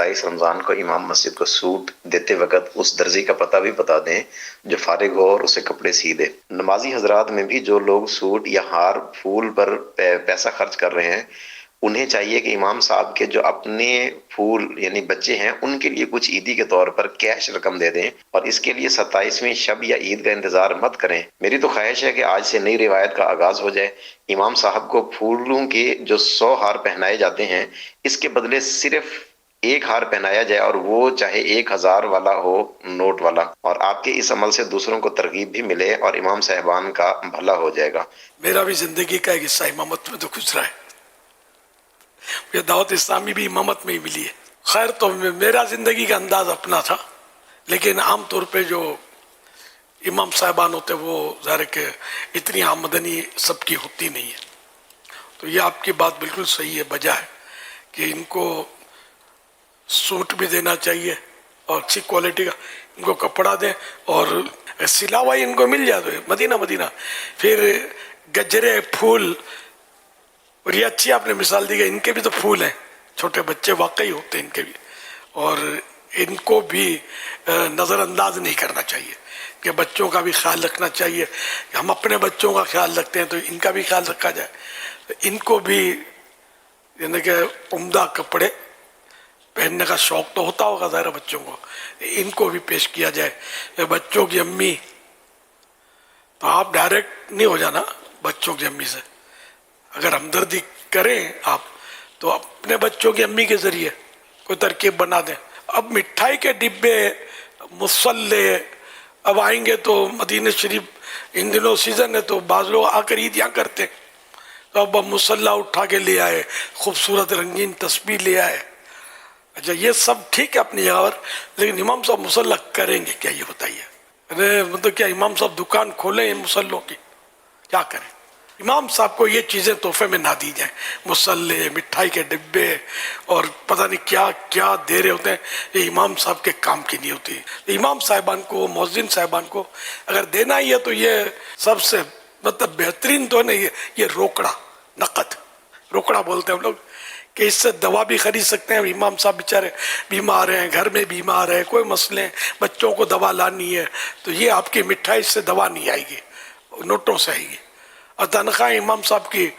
27 رمضان کو امام مسجد کو سوٹ دیتے وقت اس درزی کا پتہ بھی بتا دیں جو فارغ ہو اور اسے کپڑے سی دے۔ نمازی حضرات میں بھی جو لوگ سوٹ یا ہار پھول پر پیسہ خرچ کر رہے ہیں، انہیں چاہیے کہ امام صاحب کے جو اپنے پھول یعنی بچے ہیں ان کے لیے کچھ عیدی کے طور پر کیش رقم دے دیں، اور اس کے لیے 27ویں شب یا عید کا انتظار مت کریں۔ میری تو خواہش ہے کہ آج سے نئی روایت کا آغاز ہو جائے۔ امام صاحب کو پھولوں کے جو 100 ہار پہنائے جاتے ہیں، اس کے بدلے صرف ایک ہار پہنایا جائے، اور وہ چاہے 1000 والا ہو، نوٹ والا، اور آپ کے اس عمل سے دوسروں کو ترغیب بھی ملے اور امام صاحبان کا بھلا ہو جائے گا۔ میرا بھی زندگی کا ایک حصہ امامت میں تو گزرا ہے، یہ دعوت اسلامی بھی امامت میں ہی ملی ہے۔ خیر تو میرا زندگی کا انداز اپنا تھا، لیکن عام طور پہ جو امام صاحبان ہوتے وہ ظاہر کہ اتنی آمدنی سب کی ہوتی نہیں ہے، تو یہ آپ کی بات بالکل صحیح ہے، بجا ہے کہ ان کو سوٹ بھی دینا چاہیے اور اچھی کوالٹی کا ان کو کپڑا دیں، اور سلا ہوا ان کو مل جائے تو مدینہ پھر گجرے پھول، اور یہ اچھی آپ نے مثال دی کہ ان کے بھی تو پھول ہیں، چھوٹے بچے واقعی ہوتے ہیں ان کے بھی، اور ان کو بھی نظر انداز نہیں کرنا چاہیے کہ بچوں کا بھی خیال رکھنا چاہیے۔ ہم اپنے بچوں کا خیال رکھتے ہیں تو ان کا بھی خیال رکھا جائے، ان کو بھی یعنی کہ عمدہ کپڑے پہننے کا شوق تو ہوتا ہوگا ظاہر بچوں کو، ان کو بھی پیش کیا جائے۔ بچوں کی امی تو آپ ڈائریکٹ نہیں ہو جانا بچوں کی امی سے، اگر ہمدردی کریں آپ تو اپنے بچوں کی امی کے ذریعے کوئی ترکیب بنا دیں۔ اب مٹھائی کے ڈبے، مسلے، اب آئیں گے تو مدینہ شریف ان دنوں سیزن ہے تو بعض لوگ آ کر عیدیاں کرتے ہیں، تو اب مسلح اٹھا کے لے آئے، خوبصورت رنگین تسبیح لے آئے۔ اچھا یہ سب ٹھیک ہے اپنی جگہ پر، لیکن امام صاحب مسلح کریں گے کیا یہ بتائیے؟ مطلب کیا امام صاحب دکان کھولیں ان مسلوں کی؟ کیا کریں؟ امام صاحب کو یہ چیزیں تحفے میں نہ دی جائیں، مسلے، مٹھائی کے ڈبے اور پتہ نہیں کیا کیا دے رہے ہوتے ہیں، یہ امام صاحب کے کام کی نہیں ہوتی۔ امام صاحبان کو، مؤذن صاحبان کو اگر دینا ہی ہے تو یہ سب سے مطلب بہترین تو نہیں، یہ روکڑا، نقد روکڑا بولتے ہیں ہم لوگ، کہ اس سے دوا بھی خرید سکتے ہیں۔ امام صاحب بیچارے بیمار ہیں، گھر میں بیمار ہیں، کوئی مسئلے ہیں، بچوں کو دوا لانی ہے، تو یہ آپ کی مٹھائی سے دوا نہیں آئے گی، نوٹوں سے آئے گی۔ اور تنخواہ امام صاحب کی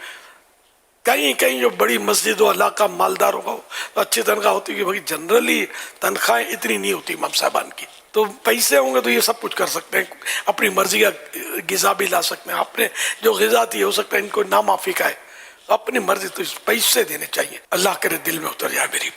کہیں جو بڑی مسجد و علاقہ مالدار ہوگا تو اچھی تنخواہ ہوتی ہے، بھائی جنرلی تنخواہیں اتنی نہیں ہوتی امام صاحبان کی، تو پیسے ہوں گے تو یہ سب کچھ کر سکتے ہیں، اپنی مرضی کا غذا بھی لا سکتے ہیں، اپنے جو غذا تھی ہو سکتا ہے ان کو نامعافی کا ہے، اپنی مرضی، تو پیسے دینے چاہیے۔ اللہ کرے دل میں اتر جائے میری